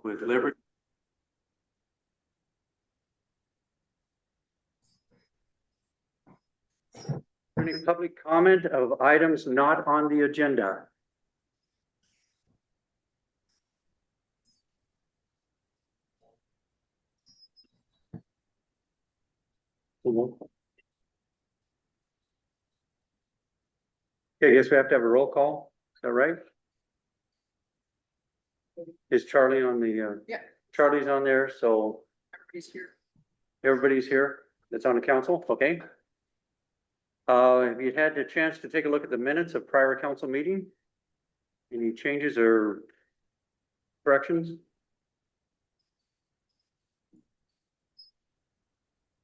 with Liberty. Any public comment of items not on the agenda? Okay, I guess we have to have a roll call. Is that right? Is Charlie on the, Yeah. Charlie's on there, so Everybody's here. everybody's here that's on the council, okay? Have you had the chance to take a look at the minutes of prior council meeting? Any changes or corrections?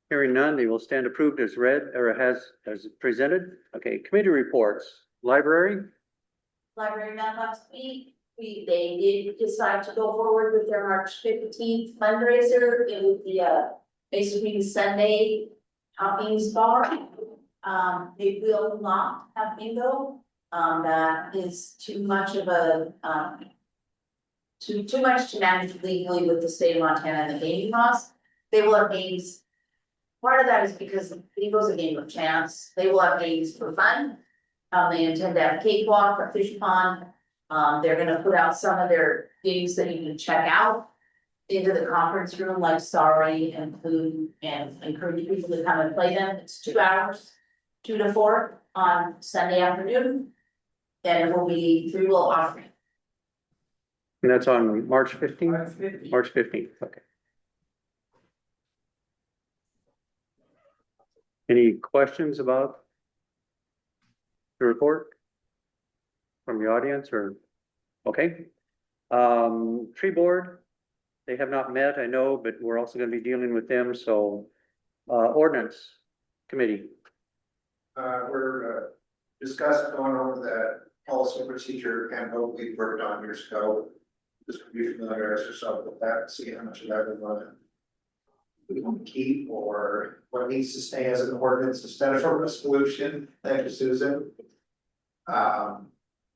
Hearing none, they will stand approved as read or as presented. Okay, committee reports, library. Library met last week. They did decide to go forward with their March 15th fundraiser. It would be basically the Sunday toppings bar. They will not have bingo. That is too much of a, too much to manage legally with the state of Montana and the gaming laws. They will have games. Part of that is because bingo is a game of chance. They will have games for fun. They intend to have a cakewalk, a fish pond. They're gonna put out some of their games that you can check out into the conference room, like Sorry and Food, and encourage people to come and play them. It's 2 hours, 2 to 4 on Sunday afternoon. And it will be free will offering. And that's on March 15th? March 15th, okay. Any questions about the report from the audience or, okay? Tree board, they have not met, I know, but we're also gonna be dealing with them, so, ordinance committee. We're discussing going over that policy procedure handbook we worked on years ago. Just to be familiar yourself with that, see how much of that we want to keep or what needs to stay as an ordinance instead of a resolution. Thank you, Susan. We're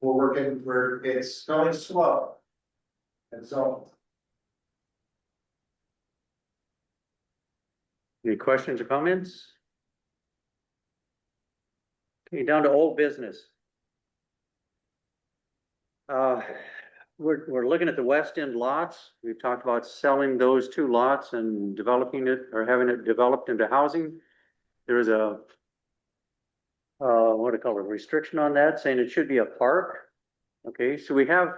working, it's going slow. And so. Any questions or comments? Okay, down to old business. We're looking at the West End lots. We've talked about selling those 2 lots and developing it or having it developed into housing. There is a what do you call it, restriction on that, saying it should be a park. Okay, so we have,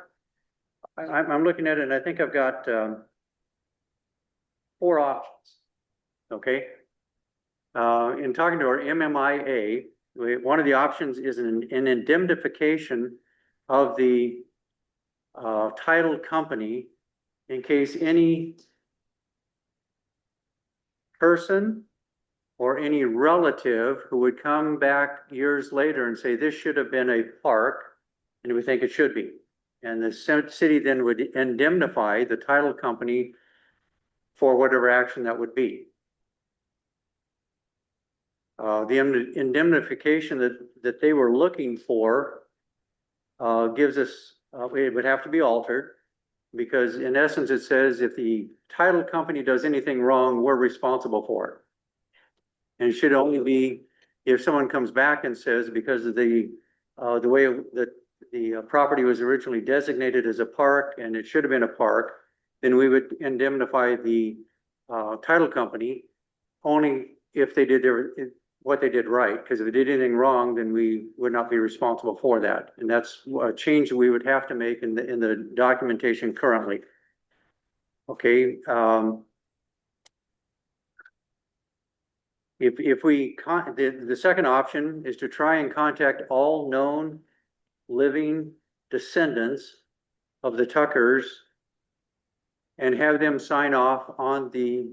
I'm looking at it and I think I've got 4 options. Okay. In talking to our MMIA, one of the options is an indemnification of the title company in case any person or any relative who would come back years later and say this should have been a park, and we think it should be. And the city then would indemnify the title company for whatever action that would be. The indemnification that they were looking for gives us, it would have to be altered, because in essence it says if the title company does anything wrong, we're responsible for it. And it should only be if someone comes back and says because of the way that the property was originally designated as a park and it should have been a park, then we would indemnify the title company only if they did what they did right, because if they did anything wrong, then we would not be responsible for that. And that's a change we would have to make in the documentation currently. Okay. If we, the second option is to try and contact all known living descendants of the Tuckers and have them sign off on the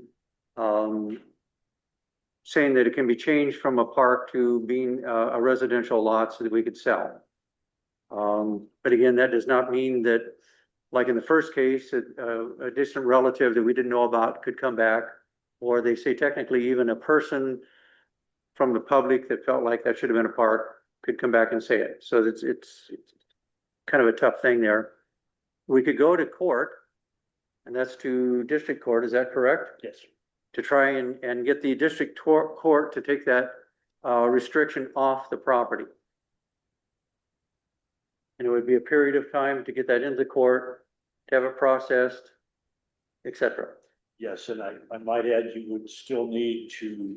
saying that it can be changed from a park to being a residential lot so that we could sell. But again, that does not mean that, like in the first case, a distant relative that we didn't know about could come back, or they say technically even a person from the public that felt like that should have been a park could come back and say it. So it's kind of a tough thing there. We could go to court and that's to district court, is that correct? Yes. To try and get the district court to take that restriction off the property. And it would be a period of time to get that into court, to have it processed, etc. Yes, and I might add, you would still need to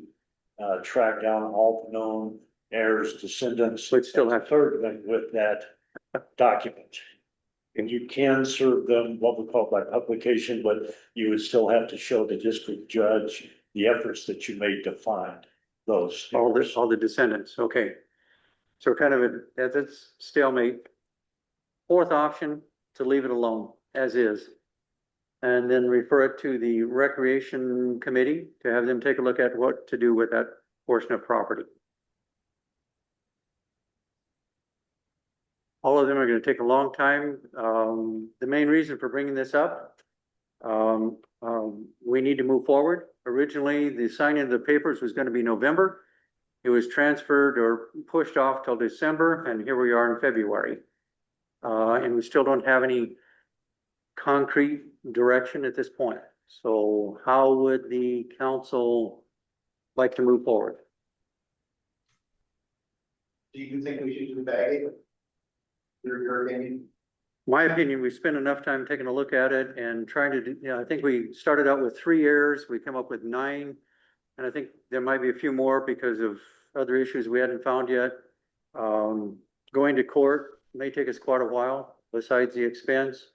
track down all known heirs, descendants. Would still have- serve them with that document. And you can serve them what we call by publication, but you would still have to show the district judge the efforts that you made to find those. All the descendants, okay. So kind of that's stalemate. Fourth option, to leave it alone as is. And then refer it to the recreation committee to have them take a look at what to do with that portion of property. All of them are gonna take a long time. The main reason for bringing this up, we need to move forward. Originally, the signing of the papers was gonna be November. It was transferred or pushed off till December, and here we are in February. And we still don't have any concrete direction at this point. So how would the council like to move forward? Do you think we should do bagging? Your opinion? My opinion, we spent enough time taking a look at it and trying to do, I think we started out with 3 errors, we come up with 9. And I think there might be a few more because of other issues we hadn't found yet. Going to court may take us quite a while, besides the expense.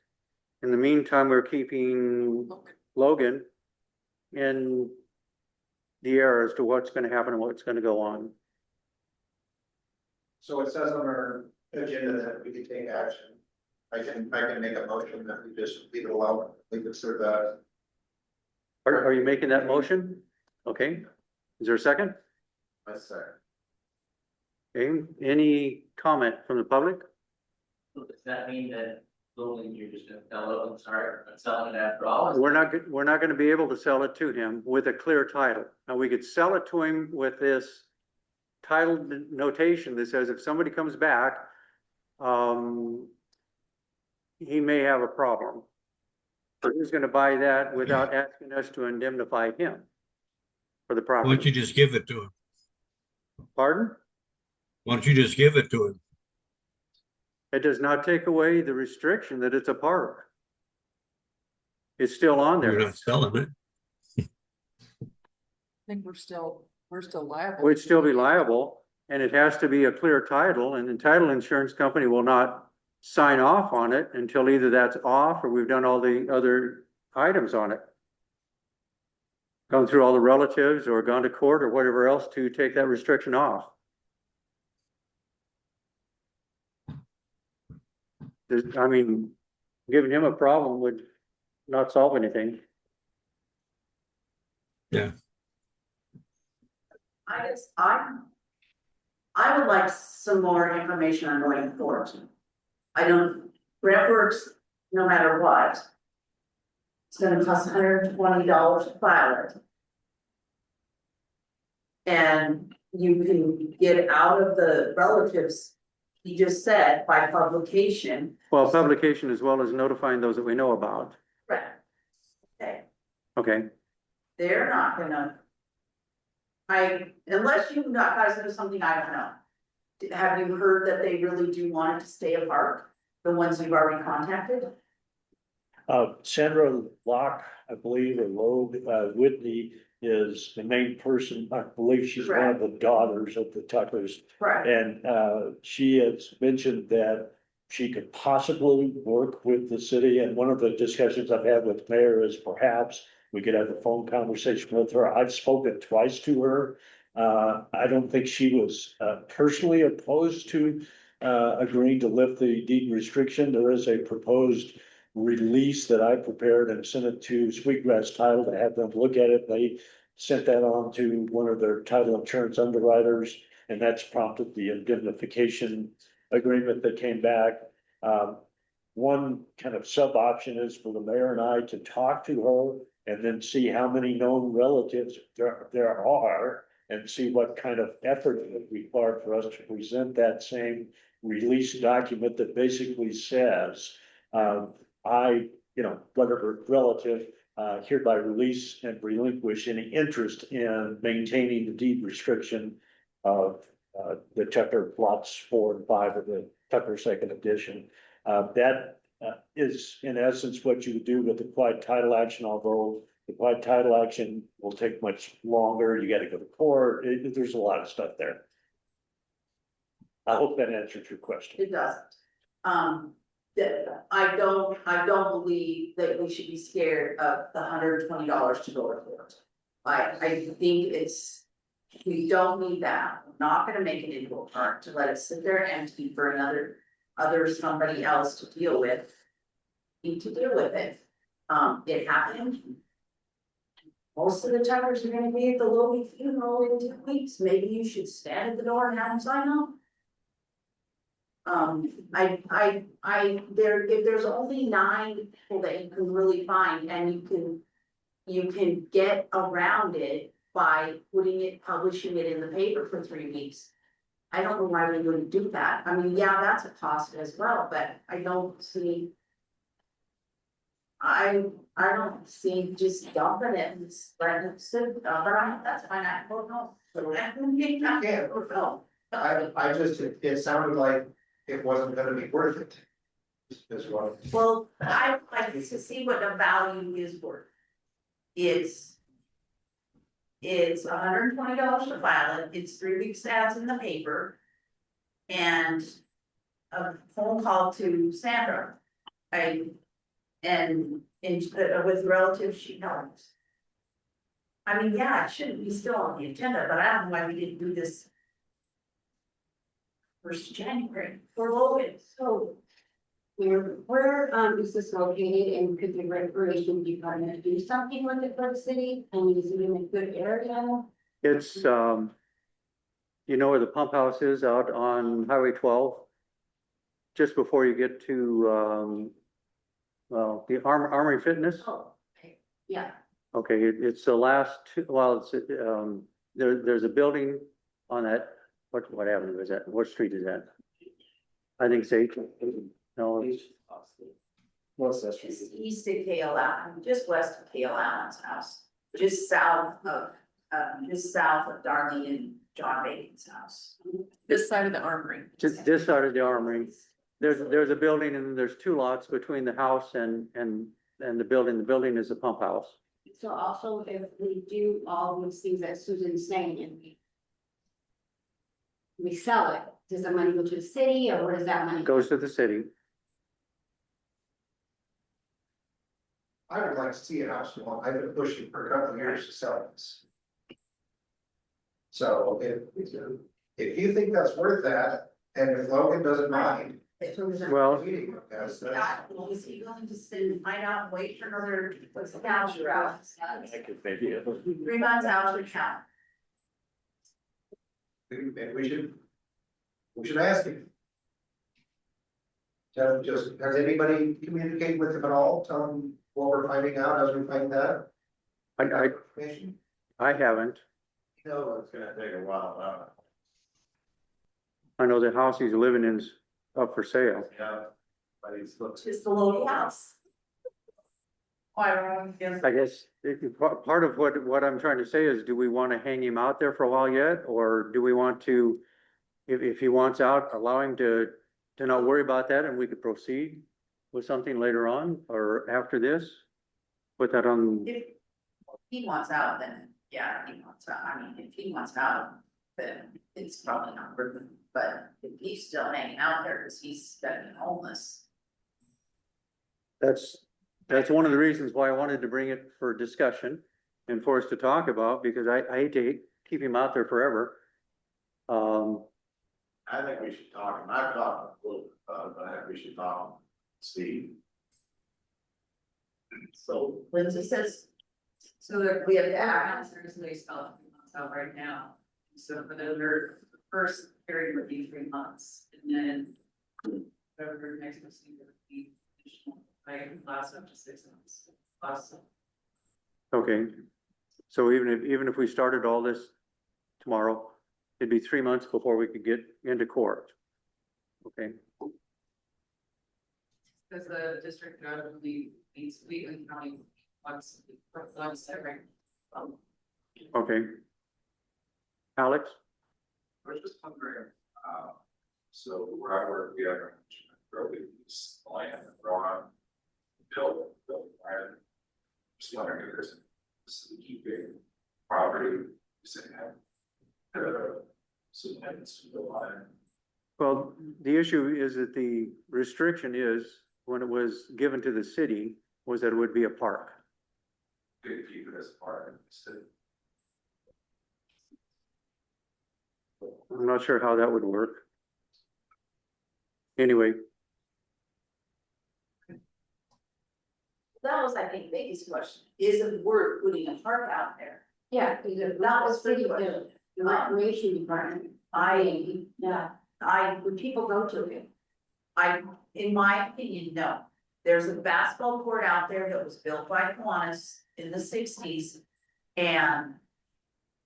In the meantime, we're keeping Logan in the air as to what's gonna happen and what's gonna go on. So it says on our agenda that we can take action. I can make a motion that we just leave it alone, we consider that. Are you making that motion? Okay, is there a second? That's fair. Okay, any comment from the public? Does that mean that Logan, you're just gonna sell it, I'm sorry, I'm selling it after all? We're not gonna be able to sell it to him with a clear title. Now, we could sell it to him with this title notation that says if somebody comes back, he may have a problem. But who's gonna buy that without asking us to indemnify him for the Why property? don't you just give it to him? Pardon? Why don't you just give it to him? It does not take away the restriction that it's a park. It's still on You're there. not selling it. I think we're still liable. We'd still be liable, and it has to be a clear title, and the title insurance company will not sign off on it until either that's off or we've done all the other items on it. Gone through all the relatives or gone to court or whatever else to take that restriction off. I mean, giving him a problem would not solve anything. I would like some more information on going forward. I don't, Brent Works, no matter what. It's gonna cost $120 to file it. And you can get out of the relatives, he just said, by publication. Well, publication as well as notifying those that we know about. Right. Okay, Okay, they're not gonna. Unless you guys know something I don't know. Have you heard that they really do want it to stay a park? The ones you've already contacted? Sandra Locke, I believe, or Loeb, Whitney is the main person. I believe she's one of the daughters of the Tuckers. Right. And she has mentioned that she could possibly work with the city. And one of the discussions I've had with the mayor is perhaps we could have a phone conversation with her. I've spoken twice to her. I don't think she was personally opposed to agreeing to lift the deed restriction. There is a proposed release that I prepared and sent it to Sweetgrass Title to have them look at it. They sent that on to one of their title insurance underwriters, and that's prompted the indemnification agreement that came back. One kind of sub option is for the mayor and I to talk to her and then see how many known relatives there are and see what kind of effort it would require for us to present that same release document that basically says, I whatever relative, hereby release and relinquish any interest in maintaining the deed restriction of, the Tucker plots 4 and 5 of the Tucker second edition. That is in essence what you would do with the quiet title action, although the quiet title action will take much longer. You gotta go to court. There's a lot of stuff there. I hope that answered your question. It doesn't. That I don't believe that we should be scared of the $120 to go to court. I think we don't need that. We're not gonna make it into a park to let it sit there empty for somebody else to deal with. Need to deal with it. It happened. Most of the Tuckers are gonna be at the Logan funeral in 2 weeks. Maybe you should stand at the door and have them sign up. If there's only 9 people that you can really find and you can get around it by publishing it in the paper for 3 weeks. I don't know why we wouldn't do that. I mean, yeah, that's a cost as well, but I don't see just dumping it and letting it sit, but that's fine, I don't know. I just, it sounded like it wasn't gonna be worth it. Is what. Well, I would like to see what the value is worth. It's $120 to file it, it's 3 weeks ads in the paper. And a phone call to Sandra. With relatives she knows. I mean, yeah, it shouldn't be still on the agenda, but I don't know why we didn't do this. 1st January for Logan. So where is this located, and could the recreation department do something with it for the city? And is it in a good area? It's, you know where the pump house is out on Highway 12? Just before you get to, the Armory Fitness? Oh, okay, yeah. Okay, it's the last two, well, it's, there's a building on that, what avenue is that? What street is that? I think it's 8. No, it's, What's that? Just east of Kale Allen, just west of Kale Allen's house, just south of Darlene and John Bacon's house. This side of the armory. just this side of the Armory. There's a building and there's 2 lots between the house and the building. The building is a pump house. So also if we do all these things that Susan's saying and we sell it, does the money go to the city, or where does that money go? Goes to the city. I would like to see a house one. I've been pushing for a couple of years to sell this. So if you think that's worth that, and if Logan doesn't mind. Well, meeting with us, that's- Yeah, is he going to sit and find out, and wait for another, what's the calendar out? I could maybe. 3 months out to count. we should ask him. Has anybody communicated with him at all? Tell him what we're finding out as we find that information? I haven't. You know, it's gonna take a while. I know the house he's living in is up for sale. Yeah. But he's looking. Just the little house. Why, I guess part of what I'm trying to say is, do we want to hang him out there for a while yet? Or do we want to, if he wants out, allow him to not worry about that and we could proceed with something later on or after this? Put that on, if he wants out, then, yeah, he wants out, I mean, if he wants out, then it's probably not worth it, but if he's still hanging out there, because he's been homeless. that's one of the reasons why I wanted to bring it for discussion and for us to talk about, because I hate to keep him out there forever. I think we should talk, and I've talked a little bit about it, but I think we should talk, Steve. So Lindsay says, so that we have to act. There's no spell 3 months out right now. So for the first period would be 3 months, and then whatever the next proceeding would be additional, like last up to 6 months. Last. Okay, so even if we started all this tomorrow, it'd be 3 months before we could get into court. Okay, Because the district judge meets Wheatland County once every. Okay. Alex? I was just wondering, so where I work, we have a growing land, Ron, build, land. Just wondering if there's this keeping property, saying that. So it's the line. Well, the issue is that the restriction is, when it was given to the city, was that it would be a park. Could keep it as part of the city. I'm not sure how that would work. Anyway, That was, I think, biggest question, is it worth putting a park out there? Yeah, because That was city, pretty the recreation department. Yeah. Would people go to it? In my opinion, no. There's a basketball court out there that was built by Kiwanis in the sixties. And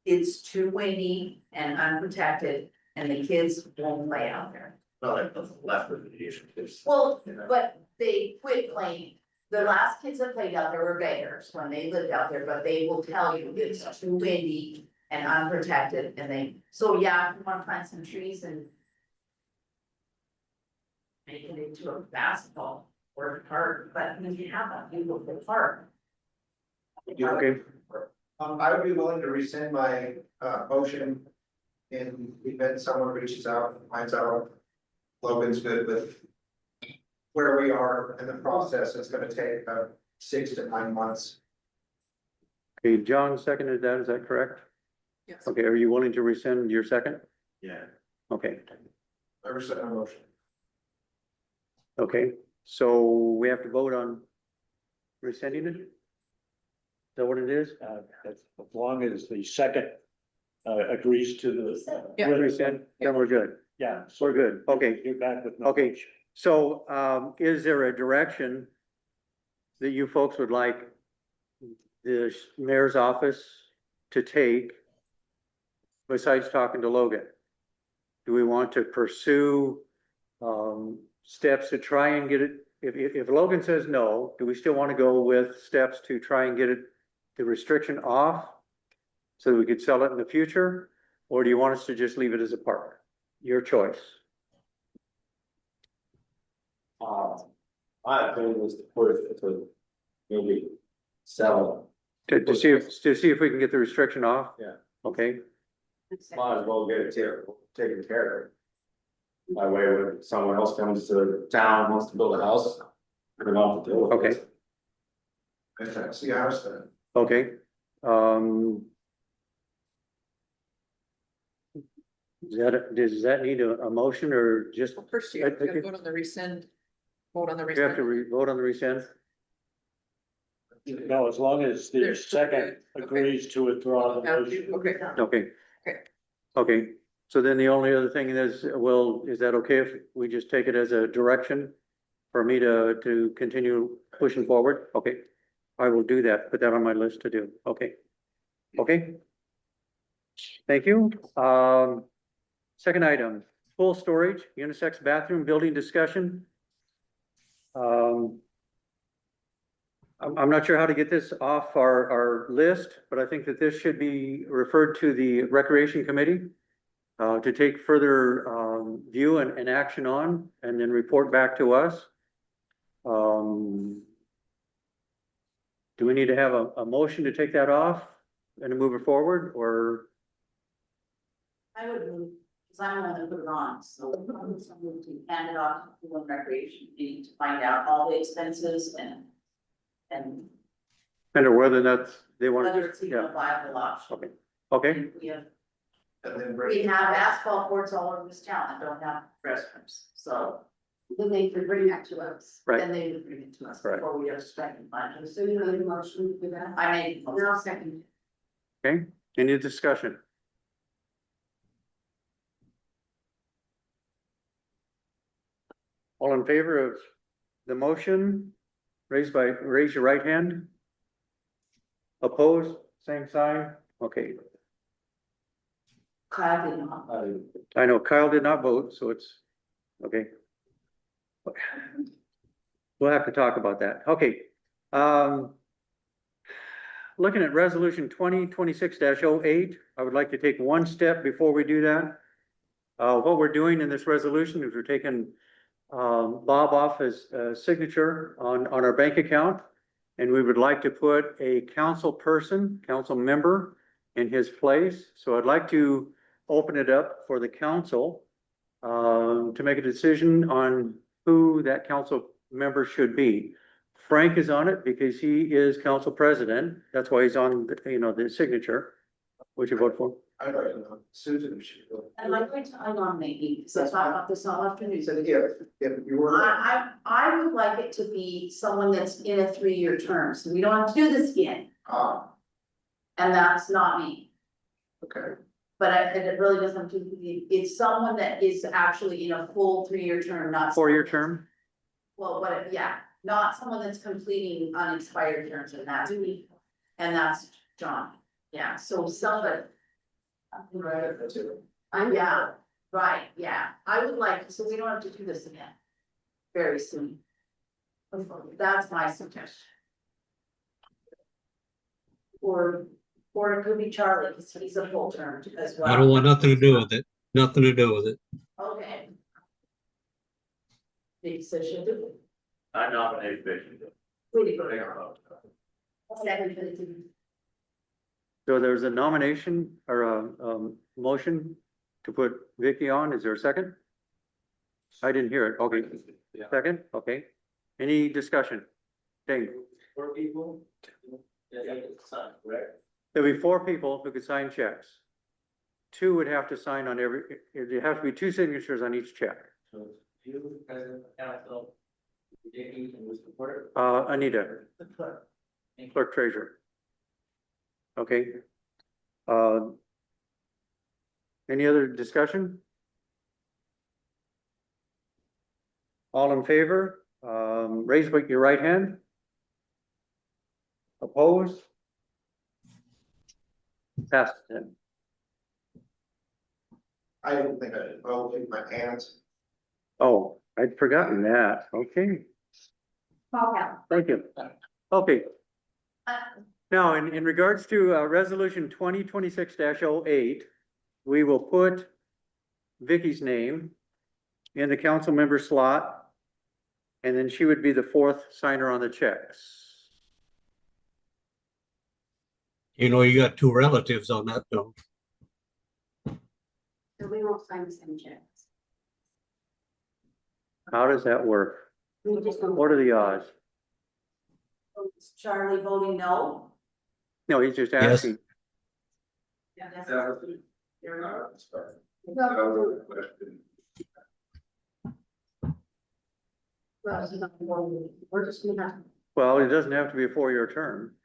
it's too windy and unprotected, and the kids won't play out there. Well, like the left of the issue is. Well, but they quit playing. The last kids that played out there were beggars when they lived out there, but they will tell you it's too windy and unprotected, and so yeah, if you wanna plant some trees and make it into a basketball or a park, but when you have a beautiful park. okay, I would be willing to rescind my, motion in the event someone reaches out and finds out Logan's good with where we are in the process. It's gonna take, 6 to 9 months. okay, John seconded that, is that correct? Yes. Okay, are you willing to rescind your second? Yeah. Okay, I rescind my motion. okay, so we have to vote on rescinding it? Is that what it is? As long as the second, agrees to the. Yeah. Rescind, then we're good, Yeah, we're good, okay. you're back with no. Okay. motion. So, is there a direction that you folks would like the mayor's office to take besides talking to Logan? Do we want to pursue, steps to try and get it? If Logan says no, do we still want to go with steps to try and get it, the restriction off? So that we could sell it in the future? Or do you want us to just leave it as a park? Your choice. My opinion was to put it to maybe sell To see if we can get the restriction off? Yeah. Okay, might as well get it taken care of. That way, when someone else comes to town, wants to build a house, they're not to deal with Okay. it. That's the house then. okay. Does that need a motion or just, Well, first you have to vote on the rescind, vote on the you have to rescind. vote on the rescind? No, as long as the There's- second okay. agrees to withdraw the motion. Okay, Okay. Okay. Okay, so then the only other thing is, well, is that okay if we just take it as a direction for me to continue pushing forward? Okay, I will do that, put that on my list to do, okay. Okay. Thank you. Second item, full storage, unisex bathroom building discussion. I'm not sure how to get this off our list, but I think that this should be referred to the Recreation Committee to take further view and action on, and then report back to us. Do we need to have a motion to take that off and to move it forward, or? I would move, because I'm the one that put it on, so I'm just gonna move to hand it off to the recreation committee to find out all the expenses and And or whether that's, they want whether to, it's even a viable option. Okay. Okay, And then We have asphalt courts all over this town that don't have restrooms, so Then they could bring that to us. right, then they would bring it to us Right. before we have spending money. So you made a motion for that? I made. And I'll second. okay, any discussion? All in favor of the motion, raise your right hand. Opposed, same sign, okay. Kyle did not. I know Kyle did not vote, so it's, okay. We'll have to talk about that. Okay. Looking at resolution 2026-08, I would like to take one step before we do that. What we're doing in this resolution is we're taking Bob off his signature on our bank account. And we would like to put a council member in his place. So I'd like to open it up for the council to make a decision on who that council member should be. Frank is on it because he is council president. That's why he's on, the signature. Would you vote for? I'd like to know, Susan, should go. And I'm going to, I nominate you, because I talked about this all afternoon. So if you were. I would like it to be someone that's in a 3-year term, so we don't have to do this again, and that's not me. Okay, But it really doesn't have to be, it's someone that is actually in a full 3-year term, not. 4-year term? Well, yeah, not someone that's completing unexpired terms, and that's me, and that's John, yeah, so somebody. Yeah, right, yeah, I would like, so we don't have to do this again. Very soon. That's my suggestion. Or it could be Charlie, because he's a full term as well. I don't want nothing to do with it. Nothing to do with it. Okay. Big decision. I nominate Vicky. Really good. Second. So there's a nomination or a motion to put Vicky on. Is there a second? I didn't hear it. Okay. Second, okay. Any discussion? Dave? 4 people. Correct? There'll be 4 people who could sign checks. 2 would have to sign on there have to be 2 signatures on each check. So you, President of Council, Vicky, and who's the clerk? Anita, The clerk. clerk treasurer. Okay. Any other discussion? All in favor, raise your right hand. Opposed? Passed then. I didn't think I did, well, with my hands. Oh, I'd forgotten that. Okay, thank you. Okay. Now, in regards to resolution 2026-08, we will put Vicky's name in the council member slot, and then she would be the 4th signer on the checks. You know, you got 2 relatives on that though. So we won't sign the same checks. How does that work? We just don't. What are the odds? Is Charlie voting no? No, he's just Yes. asking. Yeah, that's. That was the- sorry. That was the question. We're just gonna have. Well, it doesn't have to be a 4-year term.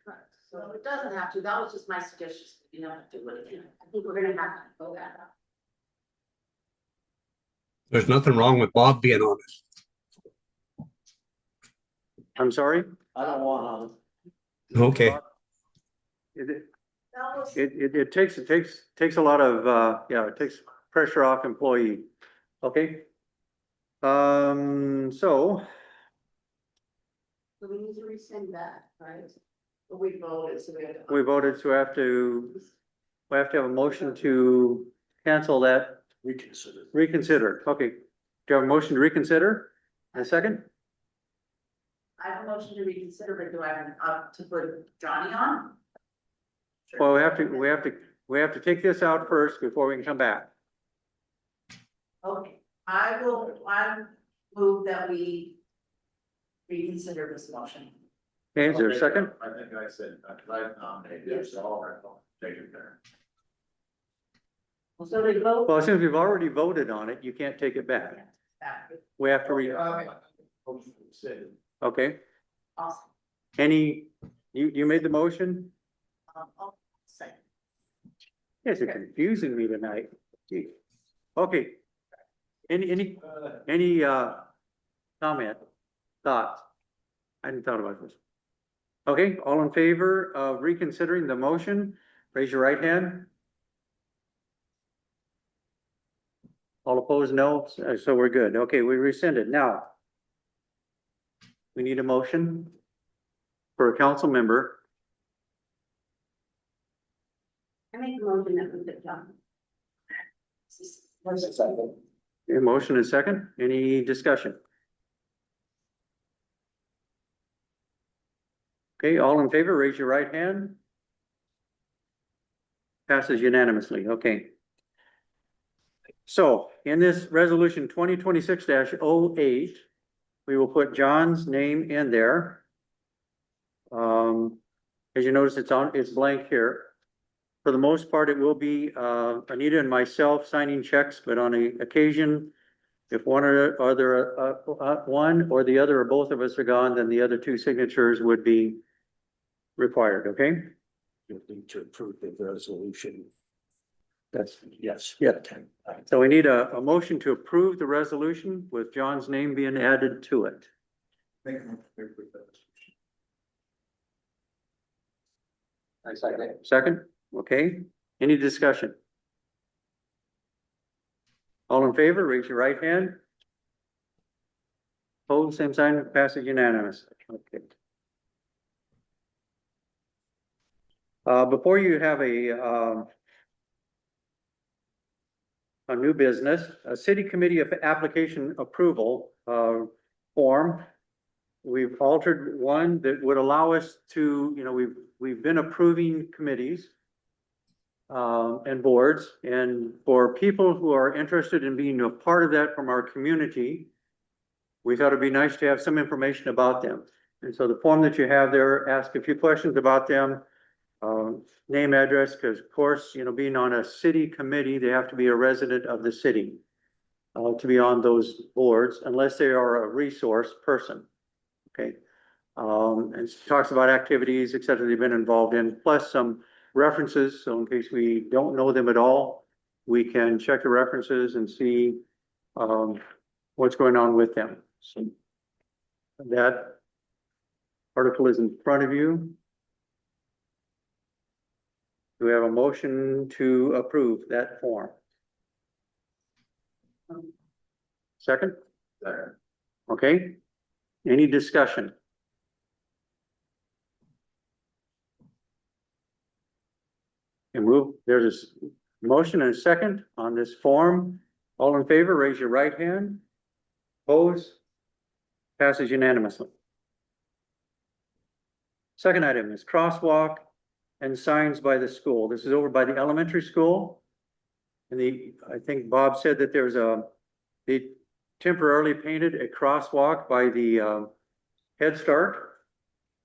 So it doesn't have to, that was just my suggestion, you know, do it again. I think we're gonna have to go that route. There's nothing wrong with Bob being on it. I'm sorry? I don't want Okay. It, That was. it takes a lot of, it takes pressure off employee. Okay? So, So we need to rescind that, right? We voted, so we had to. we voted, so we have to have a motion to cancel that, reconsider. reconsider. Okay. Do you have a motion to reconsider? And a second? I have a motion to reconsider, but do I have to put Johnny on? Well, we have to take this out first before we can come back. Okay, I move that we reconsider this motion. Okay, is there a second? I think I said, I nominated, so I'll take it there. So they vote. Well, since we've already voted on it, you can't take it back. We have to okay. Awesome. You made the motion? I'll second. You guys are confusing me tonight. Gee. Okay. Any comment, thoughts? I hadn't thought about this. Okay, all in favor of reconsidering the motion, raise your right hand. All opposed, no, so we're good. Okay, we rescinded. Now, we need a motion for a council member. I make a motion that we put John. A motion and second, any discussion? Okay, all in favor, raise your right hand. Passes unanimously, okay. So in this resolution 2026-08, we will put John's name in there. As you notice, it's blank here. For the most part, it will be Anita and myself signing checks, but on a occasion, if one or the other or both of us are gone, then the other two signatures would be required, okay? You need to approve the resolution. That's, Yes. yeah. So we need a motion to approve the resolution with John's name being added to it. Make a motion to approve that. Second, okay, any discussion? All in favor, raise your right hand. Opposed, same sign, passes unanimous. Okay. Before you have a new business, a city committee application approval, form. We've altered one that would allow us to, we've been approving committees and boards, and for people who are interested in being a part of that from our community, we thought it'd be nice to have some information about them. And so the form that you have there, ask a few questions about them, name, address, because of course, being on a city committee, they have to be a resident of the city to be on those boards, unless they are a resource person. Okay. And it talks about activities, et cetera, they've been involved in, plus some references. So in case we don't know them at all, we can check the references and see what's going on with them. So that article is in front of you. Do we have a motion to approve that form? Second? Second. Okay. Any discussion? And there's a motion and a second on this form. All in favor, raise your right hand. Opposed? Passes unanimously. Second item is crosswalk and signs by the school. This is over by the elementary school. And I think Bob said that they temporarily painted a crosswalk by the Head Start,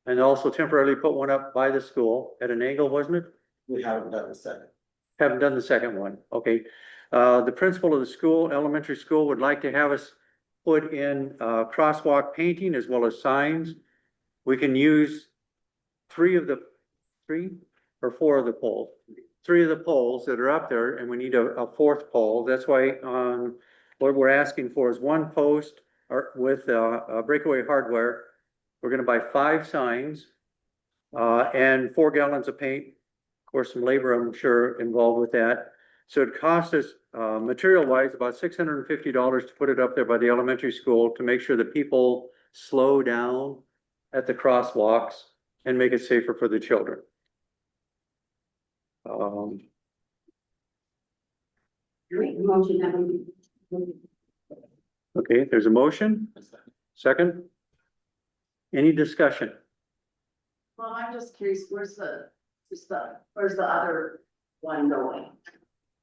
and also temporarily put one up by the school at an angle, wasn't it? We haven't done the second. Haven't done the second one, okay. The principal of the school, elementary school, would like to have us put in crosswalk painting as well as signs. We can use three or four of the poles. Three of the poles that are up there, and we need a fourth pole. That's why what we're asking for is one post with breakaway hardware. We're gonna buy 5 signs and 4 gallons of paint. Of course, some labor, I'm sure, involved with that. So it costs us, material-wise, about $650 to put it up there by the elementary school to make sure that people slow down at the crosswalks and make it safer for the children. Make a motion that we. Okay, there's a motion. Second. Any discussion? Well, I'm just curious, where's the other one going?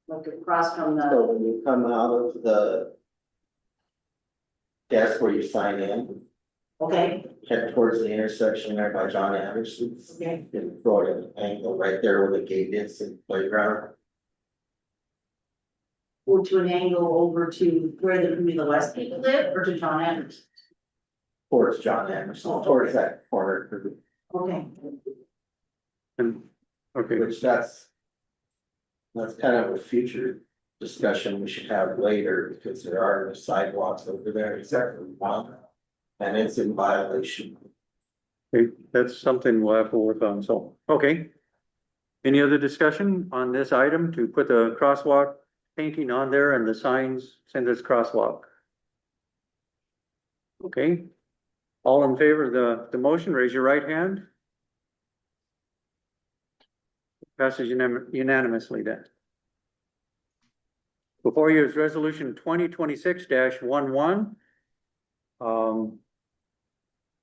Like across from So the, when you come out of the desk where you sign in, okay, head towards the intersection there by John Anderson's. okay, And throw it at an angle right there where the gate is and playground. go to an angle over to where the West people live, or to John Anderson? Towards John Anderson, towards that corner, Okay, And, okay, which that's kind of a future discussion we should have later, because there are no sidewalks over there except for one. And it's in violation. okay, that's something we'll have to work on, so, okay. Any other discussion on this item to put the crosswalk painting on there and the signs, send this crosswalk? Okay. All in favor of the motion, raise your right hand. Passes unanimously then. Before you is resolution 2026-11.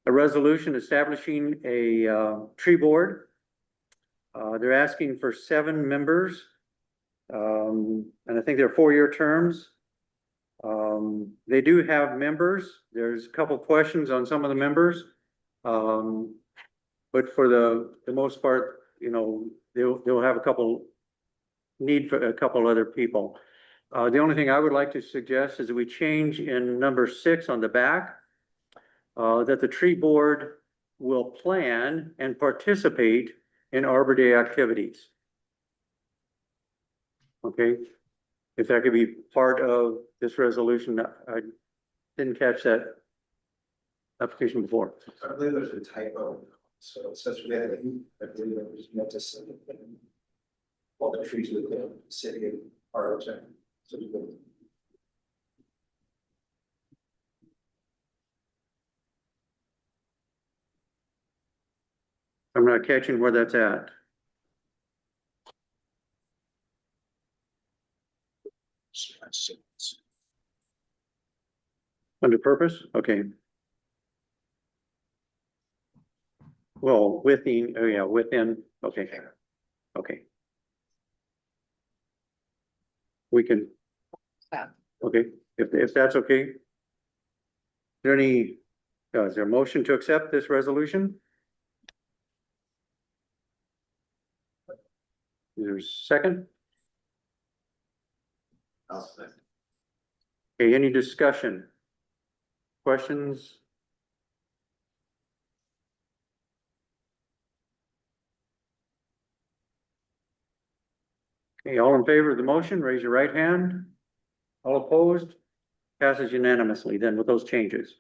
A resolution establishing a tree board. They're asking for 7 members. And I think they're 4-year terms. They do have members. There's a couple questions on some of the members. But for the most part, you know, they'll have need for a couple other people. The only thing I would like to suggest is that we change in number 6 on the back, that the tree board will plan and participate in Arbor Day activities. Okay, if that could be part of this resolution, I didn't catch that application before. I believe there's a typo, so it says we have, I believe it was meant to say. All the trees within the city of Arlington. So we go. I'm not catching where that's at. Under purpose, okay. Well, within, oh yeah, within, okay, okay. We can, okay, if that's okay. Is there any, is there a motion to accept this resolution? Is there a second? I'll second. Okay, any discussion? Questions? Okay, all in favor of the motion, raise your right hand. All opposed? Passes unanimously then with those changes.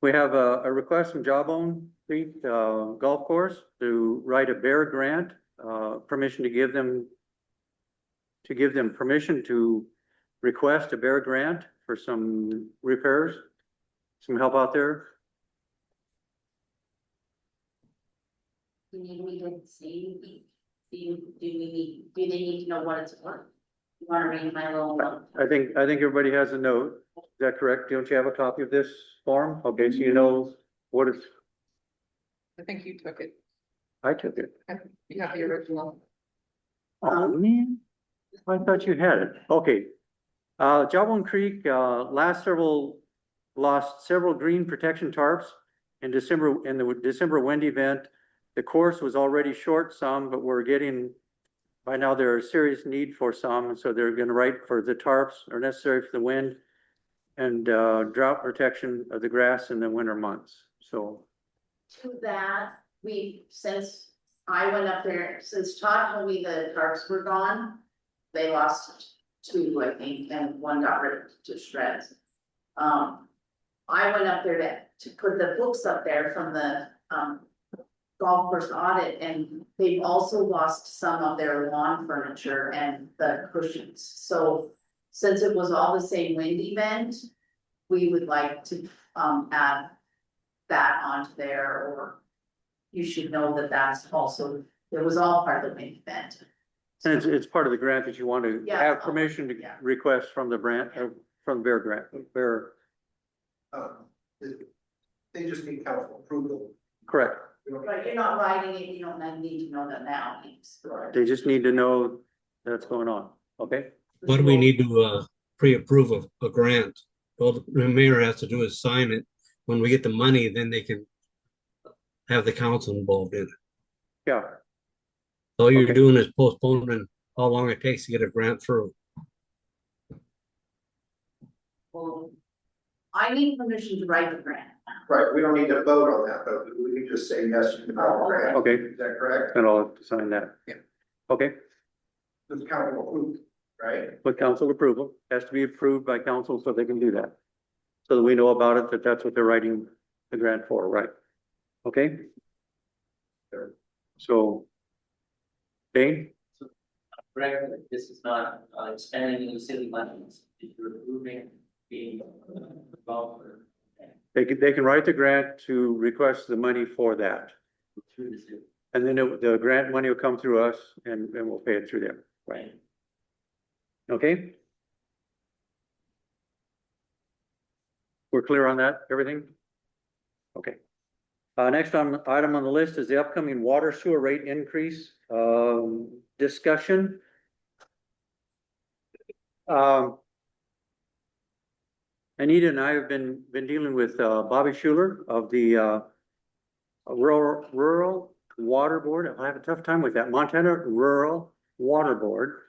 We have a request from Jawbone Creek Golf Course to write a bear grant, permission to give them permission to request a bear grant for some repairs, some help out there. Do you need me to say, do they need to know what it's for? You wanna read my little note? I think everybody has a note. Is that correct? Don't you have a copy of this form? Okay, so you know what it's, I think you took it. I took it. You have the original. Oh, man. I thought you had it. Okay. Jawbone Creek, lost several green protection tarps in the December wind event. The course was already short some, but we're getting, by now there's a serious need for some, and so they're gonna write for the tarps are necessary for the wind and drought protection of the grass in the winter months, so. To that, since I went up there, since Todd told me the tarps were gone, they lost 2, I think, and 1 got rid to shreds. I went up there to put the books up there from the, golf course audit, and they've also lost some of their lawn furniture and the cushions. So since it was all the same wind event, we would like to add that onto there, or you should know that that's also, it was all part of the wind event. And it's part of the grant that you want to Yeah. have permission to Yeah. request from the grant, from Bear Grant, Bear, They just need council approval. correct. But you're not writing it, you don't need to know that now. They just need to know that's going on, okay? What do we need to pre-approve of a grant? All the mayor has to do is sign it. When we get the money, then they can have the council involved in it. Yeah, All you're Okay. doing is postponing how long it takes to get a grant through. Well, I need permission to write the grant. Right, we don't need to vote on that, but we can just say yes, you can have a grant. okay, Is that correct? and I'll have to sign that. Yeah. Okay, With council approved, right? with council approval, has to be approved by council so they can do that. So that we know about it, that's what they're writing the grant for, right? Okay? Sure. So, Dane? correct, that this is not expanding any city limits, if you're approving the developer They can write the grant to request the money for that. through the city. And then the grant money will come through us and we'll pay it through them. Right. Okay? We're clear on that, everything? Okay. Next item on the list is the upcoming water sewer rate increase, discussion. Anita and I have been dealing with, Bobby Schuler of the, Rural Water Board. I have a tough time with that, Montana Rural Water Board.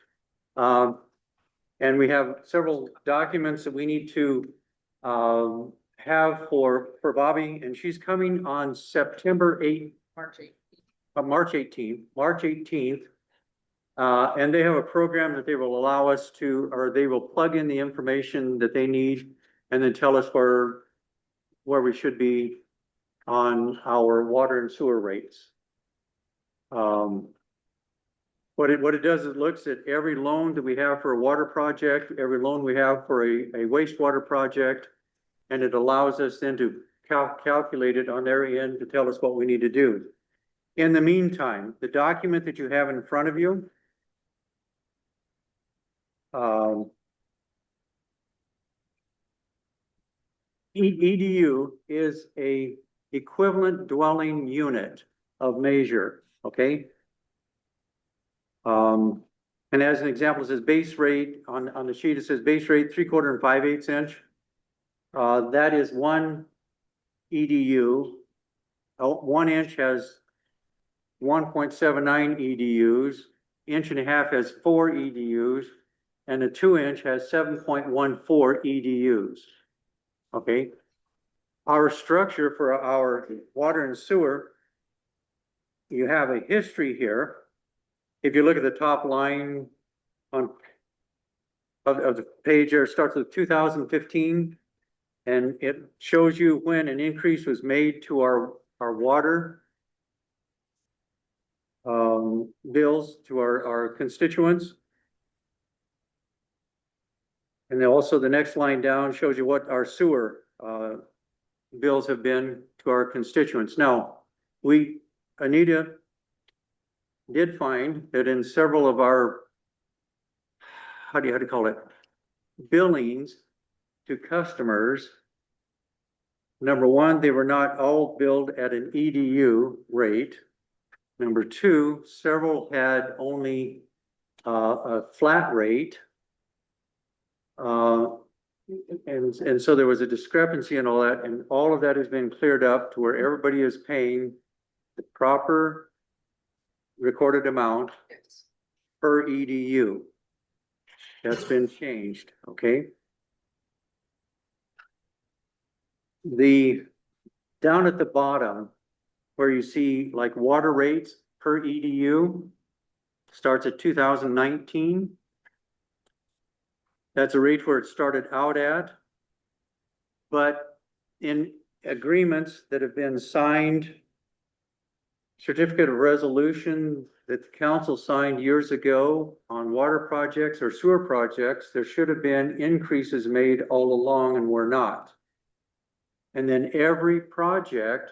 And we have several documents that we need to, have for Bobby, and she's coming on September 8th. March 18th. And they have a program that they will allow us to, or they will plug in the information that they need and then tell us where we should be on our water and sewer rates. What it does is it looks at every loan that we have for a water project, every loan we have for a wastewater project, and it allows us then to calculate it on their end to tell us what we need to do. In the meantime, the document that you have in front of you, EDU is a equivalent dwelling unit of measure, okay? And as an example, it says base rate on the sheet, it says base rate 3/4 and 5/8 inch. That is one EDU. 1 inch has 1.79 EDUs, 1.5 inch has 4 EDUs, and a 2 inch has 7.14 EDUs. Okay. Our structure for our water and sewer, you have a history here. If you look at the top line of the page there, it starts with 2015. And it shows you when an increase was made to our water bills to our constituents. And then also the next line down shows you what our sewer bills have been to our constituents. Now, Anita did find that in several of our, how do you call it, billings to customers, number one, they were not all billed at an EDU rate. Number two, several had only a flat rate. And so there was a discrepancy in all that, and all of that has been cleared up to where everybody is paying the proper recorded amount per EDU. That's been changed, okay? Down at the bottom, where you see like water rates per EDU, starts at 2019. That's a rate where it started out at. But in agreements that have been signed, certificate of resolution that the council signed years ago on water projects or sewer projects, there should have been increases made all along and were not. And then every project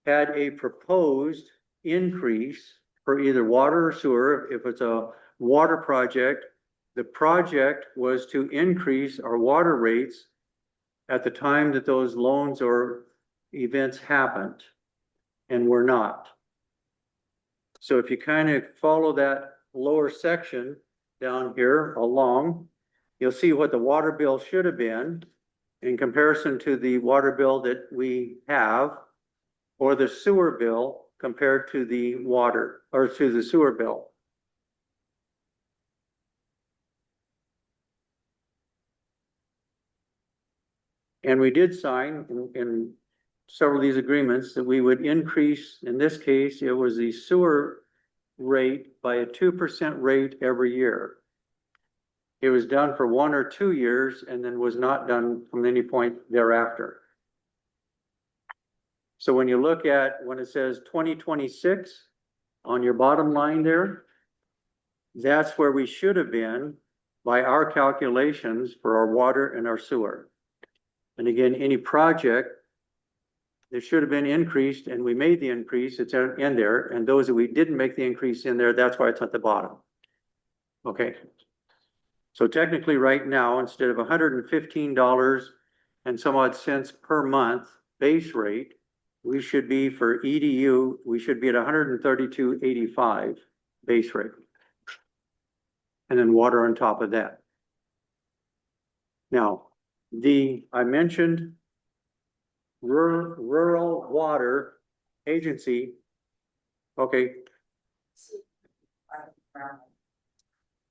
had a proposed increase for either water or sewer. If it's a water project, the project was to increase our water rates at the time that those loans or events happened, and were not. So if you kind of follow that lower section down here along, you'll see what the water bill should have been in comparison to the water bill that we have, or the sewer bill compared to the water, or to the sewer bill. And we did sign in several of these agreements that we would increase, in this case, it was the sewer rate by a 2% rate every year. It was done for 1 or 2 years and then was not done from any point thereafter. So when you look at when it says 2026 on your bottom line there, that's where we should have been by our calculations for our water and our sewer. And again, any project that should have been increased, and we made the increase, it's in there, and those that we didn't make the increase in there, that's why it's at the bottom. Okay. So technically, right now, instead of $115 and some odd cents per month base rate, we should be for EDU, we should be at $132.85 base rate. And then water on top of that. Now, I mentioned rural water agency. Okay.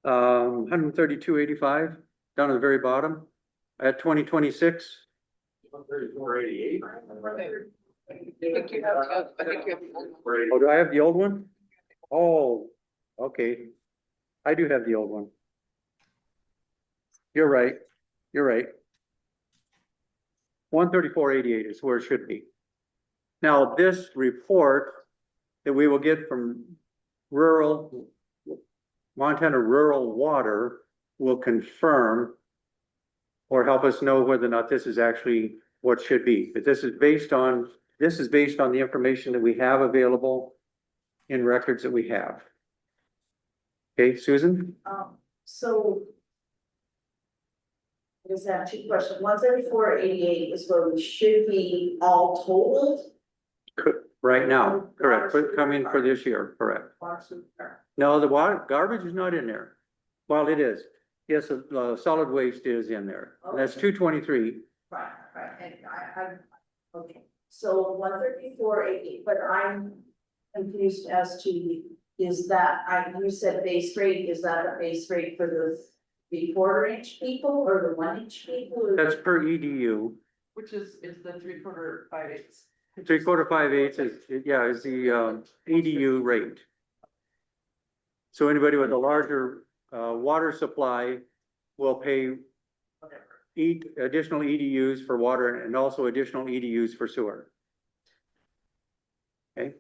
132.85 down at the very bottom at 2026. 134.88. Oh, do I have the old one? Oh, okay. I do have the old one. You're right. You're right. 134.88 is where it should be. Now, this report that we will get from Montana Rural Water will confirm or help us know whether or not this is actually what should be. But this is based on the information that we have available in records that we have. Okay, Susan? So. I just have two questions. 134.88 is where we should be all totaled. Right now, correct, coming for this year, correct. No, the water, garbage is not in there. Well, it is. Yes, solid waste is in there. And that's 223. Right, and okay, so 134.88, but I'm confused as to, is that, you said base rate, is that a base rate for the 3/4-inch people or the 1-inch people? That's per EDU. Which is the 3/4, 5/8. 3/4, 5/8 is the EDU rate. So anybody with a larger water supply will pay additional EDUs for water and also additional EDUs for sewer. Okay.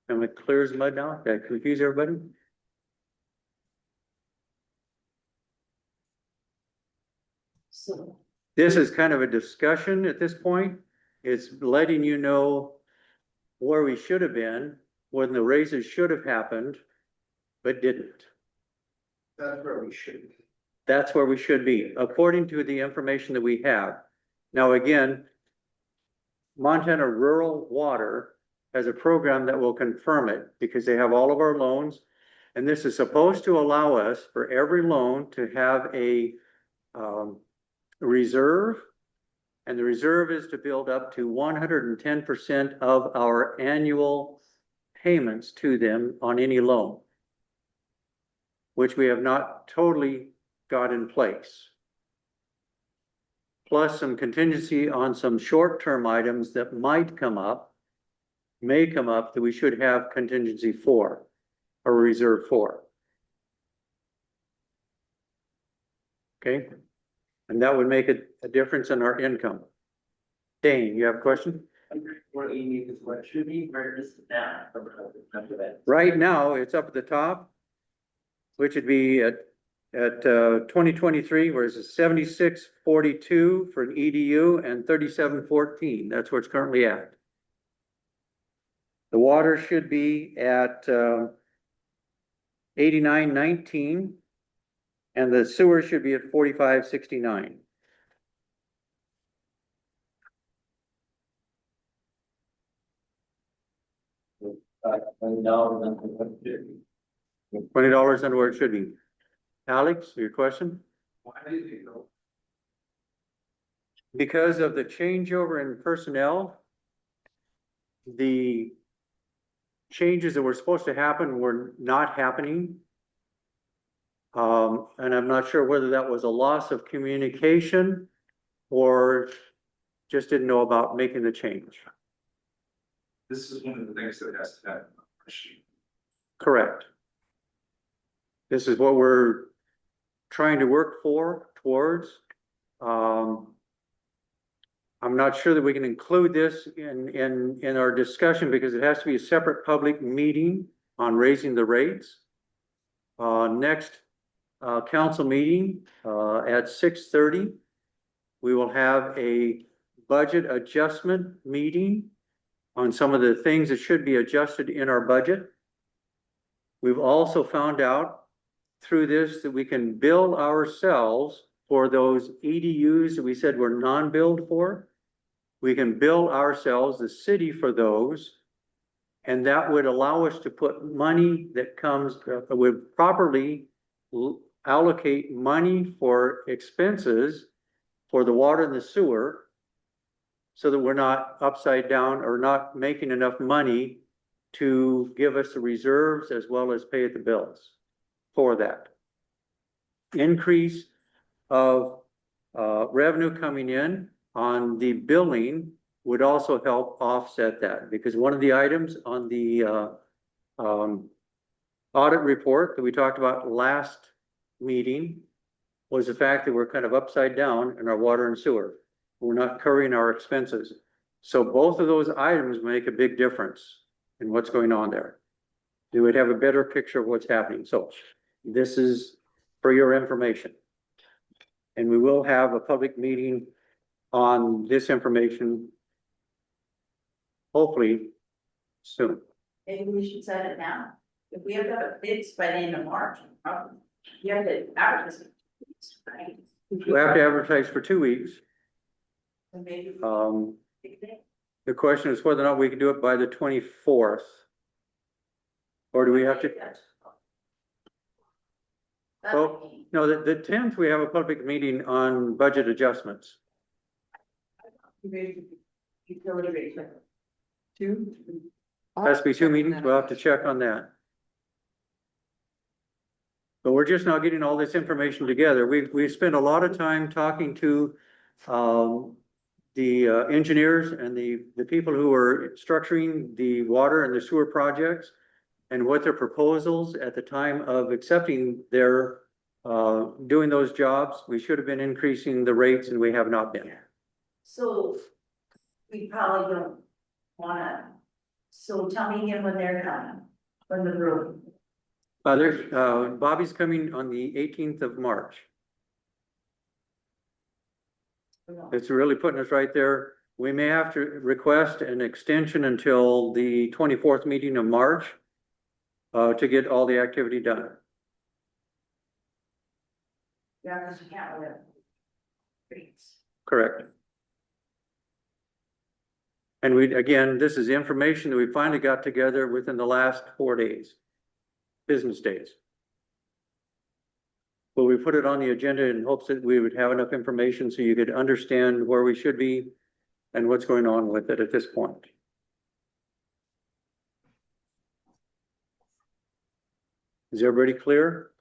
Am I clear as mud now? Did I confuse everybody? So, This is kind of a discussion at this point. It's letting you know where we should have been, when the raises should have happened, but didn't. That's where we should be. That's where we should be, according to the information that we have. Now, again, Montana Rural Water has a program that will confirm it because they have all of our loans. And this is supposed to allow us for every loan to have a reserve. And the reserve is to build up to 110% of our annual payments to them on any loan, which we have not totally got in place. Plus some contingency on some short-term items that may come up that we should have contingency for or reserve for. Okay, and that would make a difference in our income. Dane, you have a question? 134.88 is what it should be, where is it now? Right now, it's up at the top, which would be at 2023, where it's 76.42 for an EDU and 37.14. That's where it's currently at. The water should be at 89.19, and the sewer should be at 45.69. $20 under where it should be. Alex, your question? Why did they go? Because of the changeover in personnel, the changes that were supposed to happen were not happening. And I'm not sure whether that was a loss of communication or just didn't know about making the change. This is one of the things that has to happen. Correct. This is what we're trying to work towards. I'm not sure that we can include this in our discussion because it has to be a separate public meeting on raising the rates. Next, council meeting, at 6:30. We will have a budget adjustment meeting on some of the things that should be adjusted in our budget. We've also found out through this that we can bill ourselves for those EDUs that we said were non-billed for. We can bill ourselves, the city, for those. And that would allow us to put money that comes, would properly allocate money for expenses for the water and the sewer, so that we're not upside down or not making enough money to give us the reserves as well as pay the bills for that. Increase of revenue coming in on the billing would also help offset that, because one of the items on the audit report that we talked about last meeting was the fact that we're kind of upside down in our water and sewer. We're not covering our expenses. So both of those items make a big difference in what's going on there. You would have a better picture of what's happening. So this is for your information. And we will have a public meeting on this information hopefully soon. Maybe we should set it now. If we have to have bids by the end of March, probably. You have to advertise it, right? We have to advertise for 2 weeks. So maybe. The question is whether or not we can do it by the 24th. Or do we have to? Oh, no, the 10th, we have a public meeting on budget adjustments. Utility rate. Two. Has to be 2 meetings. We'll have to check on that. But we're just now getting all this information together. We've spent a lot of time talking to the engineers and the people who are structuring the water and the sewer projects, and what their proposals at the time of accepting their doing those jobs. We should have been increasing the rates, and we have not been. So we probably don't wanna, so tell me again when they're coming, when the room. There's Bobby's coming on the 18th of March. It's really putting us right there. We may have to request an extension until the 24th meeting of March to get all the activity done. Yeah, because you can't live. Rates. Correct. And we, again, this is information that we finally got together within the last 4 days, business days. But we put it on the agenda in hopes that we would have enough information so you could understand where we should be and what's going on with it at this point. Is everybody clear?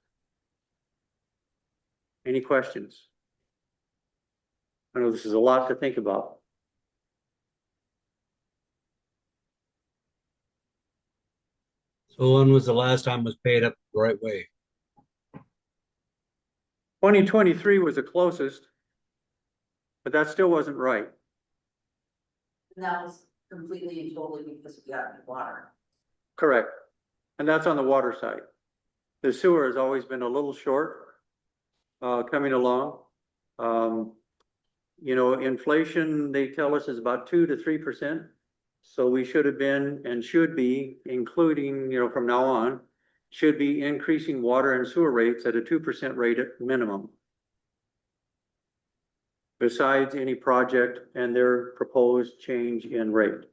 Any questions? I know this is a lot to think about. So when was the last time it was paid up the right way? 2023 was the closest, but that still wasn't right. And that was completely and totally because we got the water. Correct. And that's on the water side. The sewer has always been a little short, coming along. You know, inflation, they tell us, is about 2 to 3%. So we should have been and should be, including, you know, from now on, should be increasing water and sewer rates at a 2% rate at minimum. Besides any project and their proposed change in rate.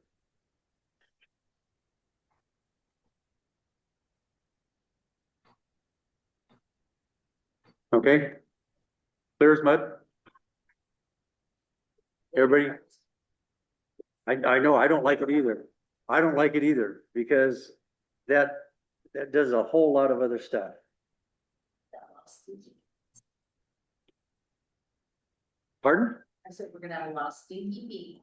Okay? Clear as mud? Everybody? I know, I don't like it either. I don't like it either, because that does a whole lot of other stuff. Pardon? I said, we're gonna have a lot of stinky feet.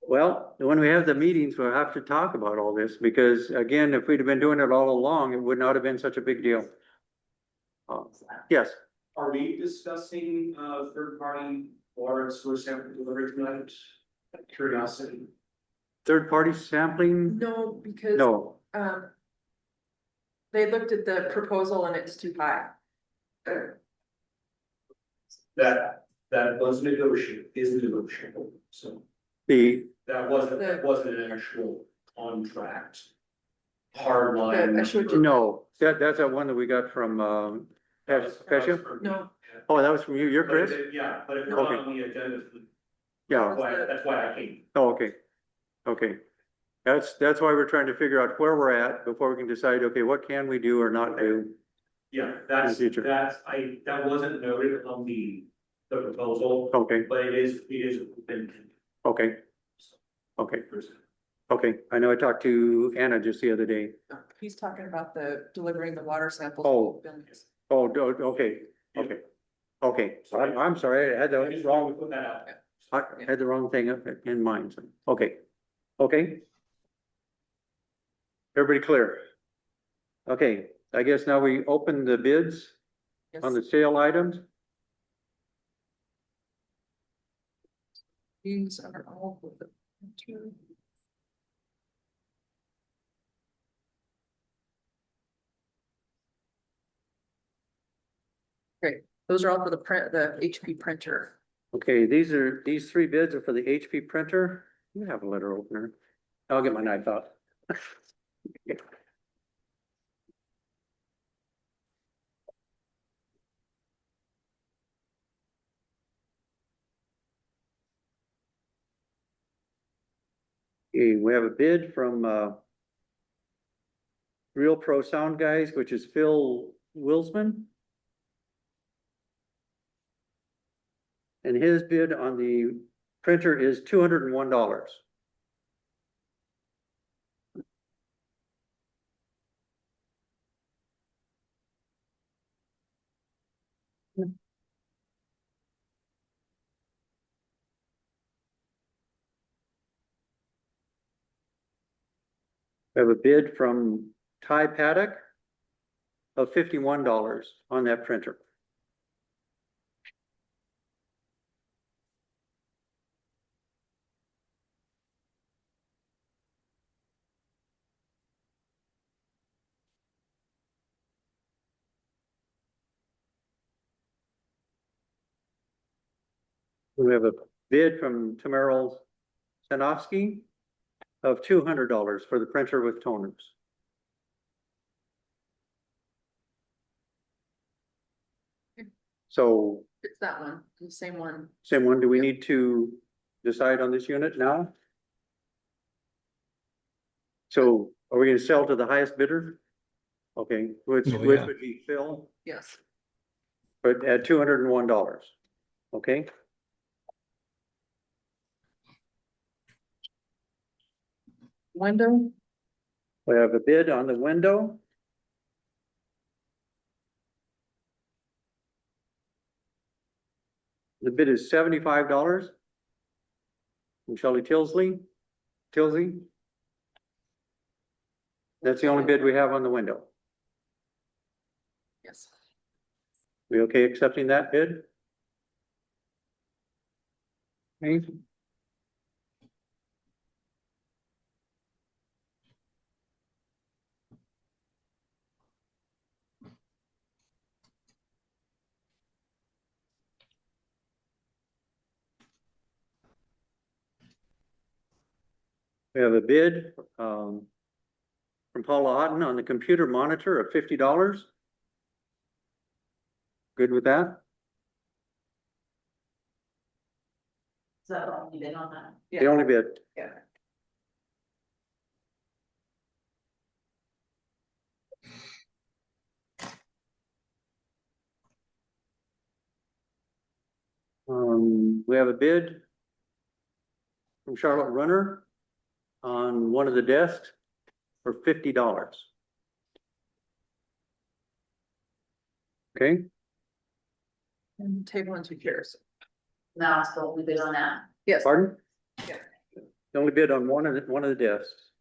Well, when we have the meetings, we'll have to talk about all this, because again, if we'd have been doing it all along, it would not have been such a big deal. Yes, Are we discussing third-party water and sewer sample delivery tonight? Curiosity. third-party sampling? No, because, No, They looked at the proposal and it's too high. That was negotiable, is negotiable, so The, that wasn't an actual contract. Hard line. I showed you. no, that's that one that we got from, Pesha? No. Oh, that was from you, you're But if Chris? it- Yeah, but if it's Okay. not on the agenda, Yeah, that's why I came. oh, okay, okay. That's why we're trying to figure out where we're at before we can decide, okay, what can we do or not do? Yeah, In the future. that wasn't noted on the proposal, Okay, but it is. okay, okay, okay. I know I talked to Anna just the other day. He's talking about the delivering the water samples. Oh. Oh, okay, okay, okay. I'm sorry, I had I just the wrong to wrong, put that out. I had the wrong thing in mind. So, okay, okay. Everybody clear? Okay, I guess now we open the bids on the sale items. These are all with the printer. Great, those are all for the HP printer. Okay, these three bids are for the HP printer. You have a letter opener. I'll get my knife out. Okay, we have a bid from Real Pro Sound Guys, which is Phil Wilsman. And his bid on the printer is $201. We have a bid from Ty Paddock of $51 on that printer. We have a bid from Tamara Sanofsky of $200 for the printer with toners. So, It's that one, the same one. same one, do we need to decide on this unit now? So are we gonna sell to the highest bidder? Okay, which Oh, yeah. would be Phil, Yes. but at $201, okay? Window, We have a bid on the window. The bid is $75. From Shelley Tilsley. That's the only bid we have on the window. yes. We okay accepting that bid? Okay. We have a bid, from Paula Otten on the computer monitor of $50. Good with that? Is that all you did on that? The only bid. Yeah. We have a bid from Charlotte Runner on one of the desks for $50. Okay, And table and 2 chairs. Now it's the only bid on that. Yes. pardon? Yeah. The only bid on one of the desks.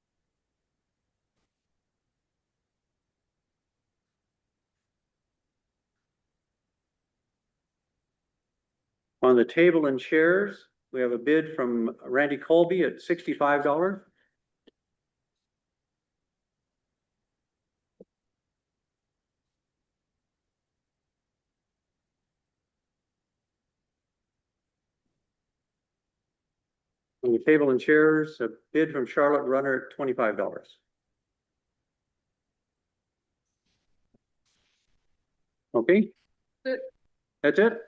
On the table and chairs, we have a bid from Randy Colby at $65. On the table and chairs, a bid from Charlotte Runner at $25. Okay? That's it?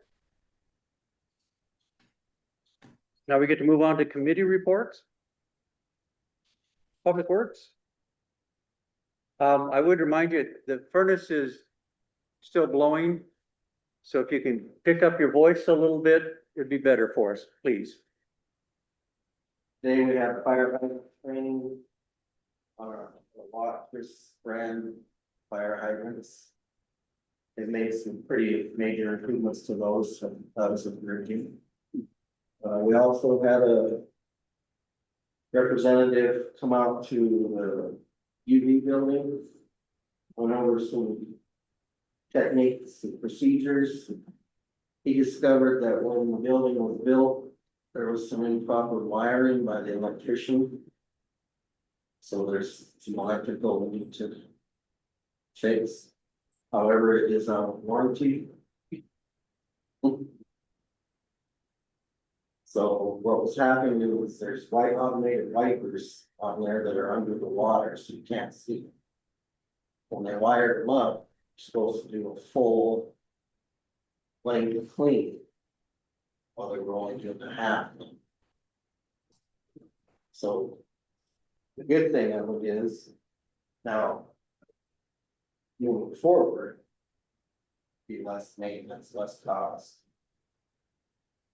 Now we get to move on to committee reports. Public Works. I would remind you, the furnace is still blowing. So if you can pick up your voice a little bit, it'd be better for us, please. Today we have fire hydrant training. A lot, there's brand fire hydrants. They've made some pretty major improvements to those, so that was encouraging. We also had a representative come out to the UV building. Went over some techniques and procedures. He discovered that when the building was built, there was some improper wiring by the electrician. So there's some electrical we need to fix. However, it is on warranty. So what was happening was there's white automated wipers on there that are under the water, so you can't see them. When they wired them up, you're supposed to do a full length clean. While they were only doing a half. So the good thing of it is now moving forward, be less maintenance, less cost,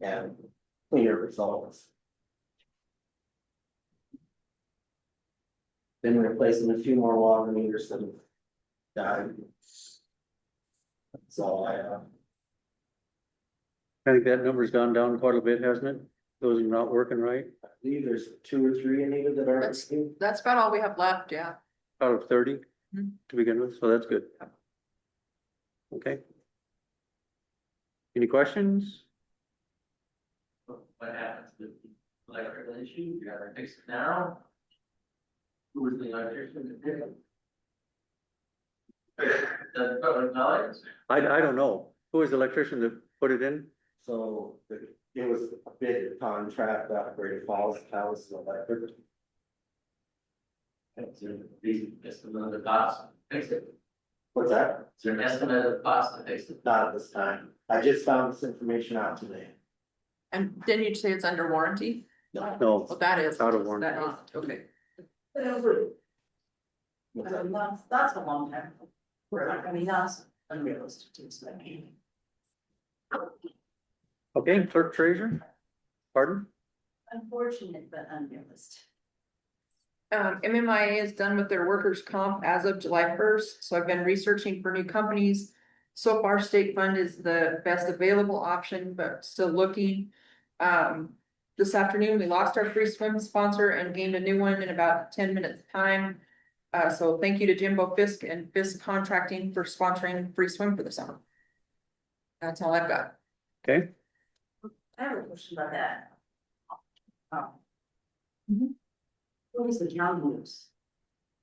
and cleaner results. Been replacing a few more water meters that have died. That's all I have. I think that number's gone down quite a bit, hasn't it? Those are not working right, I believe there's 2 or 3 Anita that are. That's about all we have left, yeah. out of 30 Mhm. to begin with, so that's good. Okay. Any questions? What happens with the electrical issue? You gotta fix it now. Who is the electrician that did it? The public knowledge? I don't know. Who was the electrician that put it in? So it was a bid contract out where it falls house electric. Is there a reason, estimate of the cost to fix it? What's that? Is there an estimate of the cost to fix it? Not at this time. I just found this information out today. And didn't you say it's under warranty? No. No, Well, that is. Out of warranty. That is, okay. What's that? That's a long time. I mean, that's unrealistic to expect. okay, clerk treasurer? Pardon? Unfortunate, but unrealistic. MMIA is done with their workers' comp as of July 1st, so I've been researching for new companies. So far, state fund is the best available option, but still looking. This afternoon, we lost our free swim sponsor and gained a new one in about 10 minutes time. So thank you to Jimbo Fisk and Fisk Contracting for sponsoring free swim for the summer. That's all I've got. Okay, I have a question about that. Mhm. What is the county use?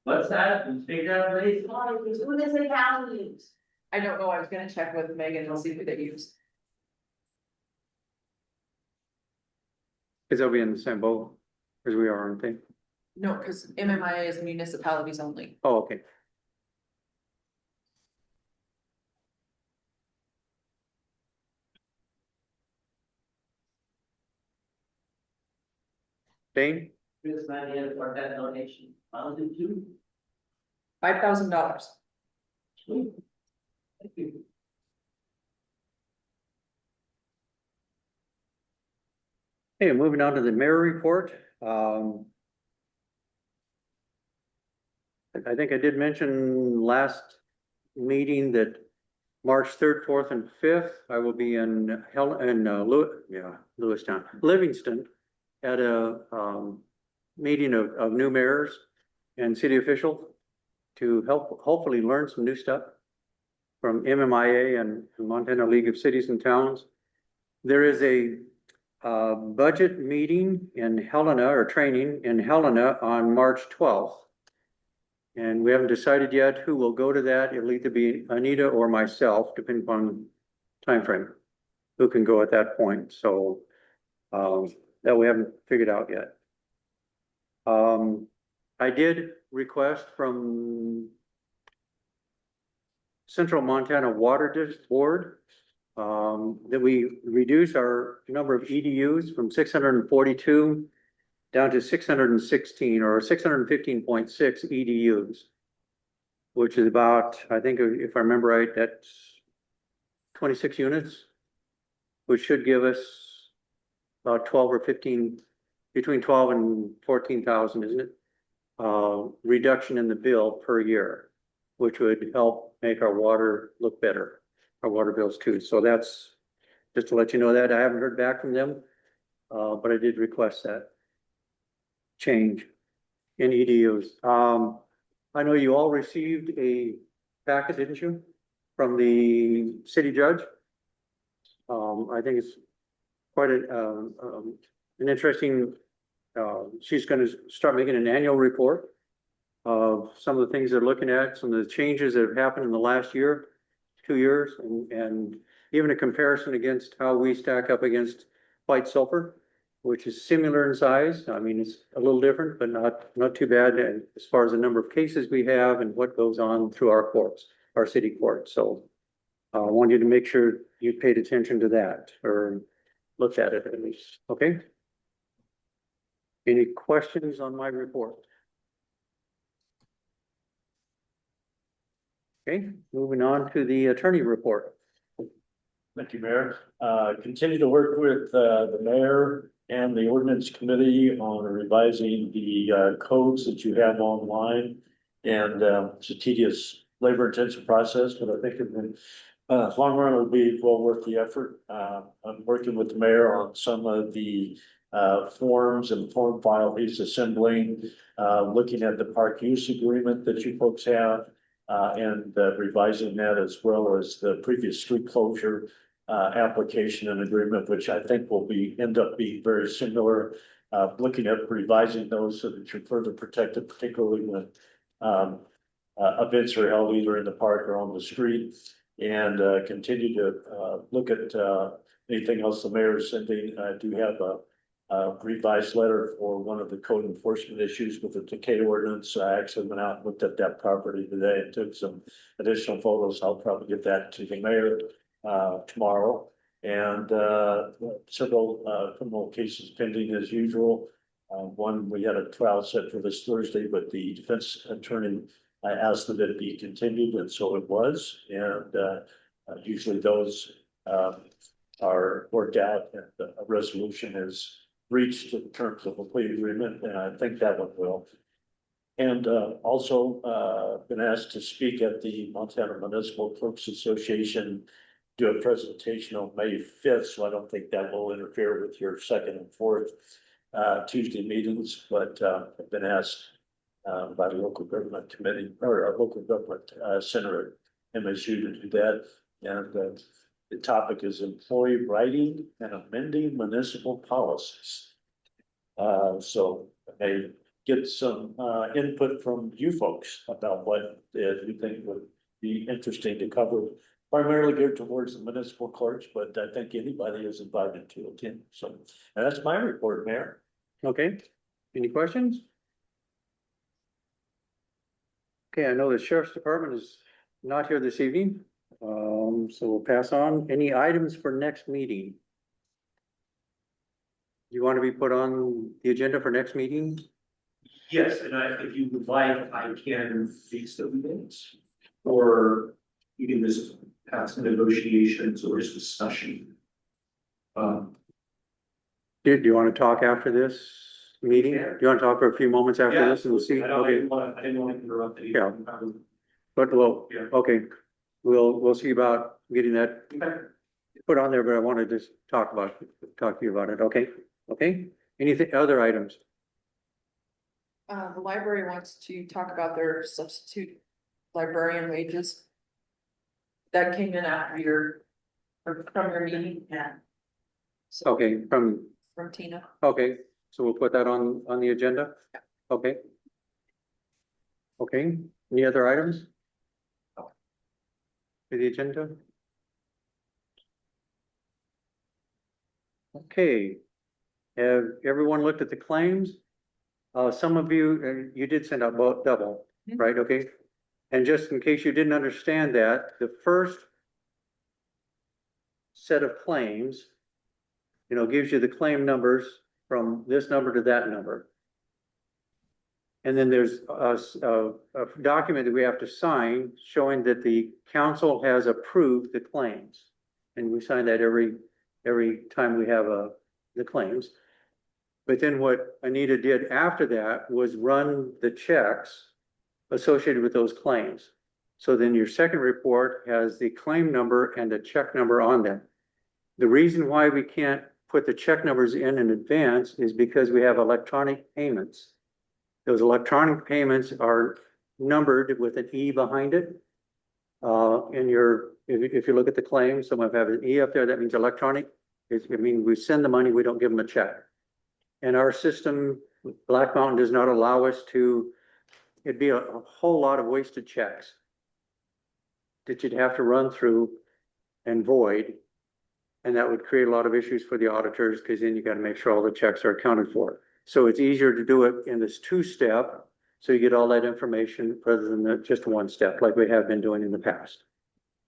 What's that? Can you speak up, please? What is the county use? I don't know, I was gonna check with Megan and see who they use. because they'll be in the same boat as we are, aren't they? No, because MMIA is municipalities only. Oh, okay. Dane? This man here for that donation. I'll do too. $5,000. Thank you. Hey, moving on to the mayor report. I think I did mention last meeting that March 3rd, 4th, and 5th, I will be in Lewistown, Livingston, at a meeting of new mayors and city officials to help hopefully learn some new stuff from MMIA and Montana League of Cities and Towns. There is a budget meeting in Helena, or training in Helena, on March 12th. And we haven't decided yet who will go to that. It'll either be Anita or myself, depending upon time frame, who can go at that point. So that we haven't figured out yet. I did request from Central Montana Water Board, that we reduce our number of EDUs from 642 down to 616 or 615.6 EDUs, which is about, I think if I remember right, that's 26 units, which should give us about 12 or 15, between 12 and 14,000, isn't it? Reduction in the bill per year, which would help make our water look better, our water bills too. So that's just to let you know that I haven't heard back from them, but I did request that change in EDUs. I know you all received a packet, didn't you, from the city judge? I think it's quite an interesting, she's gonna start making an annual report of some of the things they're looking at, some of the changes that have happened in the last year, 2 years, and even a comparison against how we stack up against white sulfur, which is similar in size. I mean, it's a little different, but not too bad as far as the number of cases we have and what goes on through our courts, our city courts. So I want you to make sure you paid attention to that or looked at it at least, okay? Any questions on my report? Okay, moving on to the attorney report. Thank you, Mayor. Continue to work with the mayor and the ordinance committee on revising the codes that you have online. And it's a tedious, labor intensive process, but I think in the long run, it'll be well worth the effort. I'm working with the mayor on some of the forms and form file he's assembling, looking at the park use agreement that you folks have, and revising that as well as the previous street closure application and agreement, which I think will end up being very similar. Looking at revising those so that you're further protected, particularly when events are held either in the park or on the street. And continue to look at anything else the mayor is sending. I do have a revised letter for one of the code enforcement issues with the decay ordinance. I actually went out and looked at that property today and took some additional photos. I'll probably get that to the mayor tomorrow. And several criminal cases pending as usual. One, we had a trial set for this Thursday, but the defense attorney, I asked that it be continued, and so it was. And usually those are worked out and a resolution is reached in terms of a plea agreement, and I think that one will. And also been asked to speak at the Montana Municipal Clerks Association, do a presentation on May 5th, so I don't think that will interfere with your second and fourth Tuesday meetings, but I've been asked by the local government committee or our local government center at MSU to do that. And the topic is employee writing and amending municipal policies. So I may get some input from you folks about what you think would be interesting to cover, primarily geared towards the municipal clerks, but I think anybody is invited to attend. So and that's my report, Mayor. Okay, any questions? Okay, I know the sheriff's department is not here this evening, so we'll pass on. Any items for next meeting? You want to be put on the agenda for next meeting? Yes, and if you would like, I can fix the dates. Or you can just have some negotiations or just discussion. Do you want to talk after this meeting? Yeah. Do you want to talk for a few moments after Yeah, this and we'll see? I Okay, didn't want to interrupt any. Yeah. but well, Yeah. okay, we'll see about getting that put on there, but I want to just talk to you about it, okay? Okay, anything, other items? The library wants to talk about their substitute librarian wages. That came in after from your meeting, yeah. So Okay, from Tina. Okay, so we'll put that on the agenda? Okay. Okay, any other items? For the agenda? Okay. Have everyone looked at the claims? Some of you, you did send out both double, right? Okay. And just in case you didn't understand that, the first set of claims, gives you the claim numbers from this number to that number. And then there's a document that we have to sign showing that the council has approved the claims. And we sign that every time we have the claims. But then what Anita did after that was run the checks associated with those claims. So then your second report has the claim number and the check number on them. The reason why we can't put the check numbers in advance is because we have electronic payments. Those electronic payments are numbered with an E behind it. If you look at the claim, some have an E up there, that means electronic. It means we send the money, we don't give them a check. And our system, Black Mountain, does not allow us to, it'd be a whole lot of wasted checks that you'd have to run through and void. And that would create a lot of issues for the auditors, because then you got to make sure all the checks are accounted for. So it's easier to do it in this two-step, so you get all that information rather than just one step like we have been doing in the past.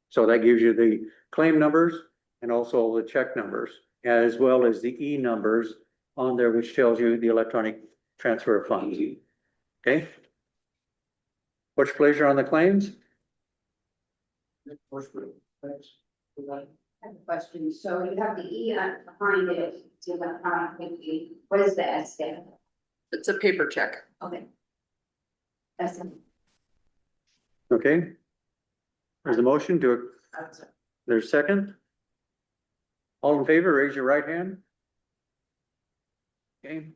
So that gives you the claim numbers and also the check numbers, as well as the E numbers on there, which tells you the electronic transfer of funds. Okay? What's your pleasure on the claims? Thanks. I have a question. So you have the E behind it, to electronic, what is the S stand? It's a paper check. Okay. That's it. Okay. There's a motion to, there's a second. All in favor, raise your right hand. Okay,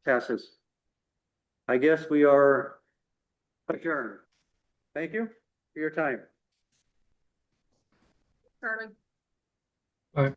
passes. I guess we are adjourned. Thank you for your time. Charlie? All right.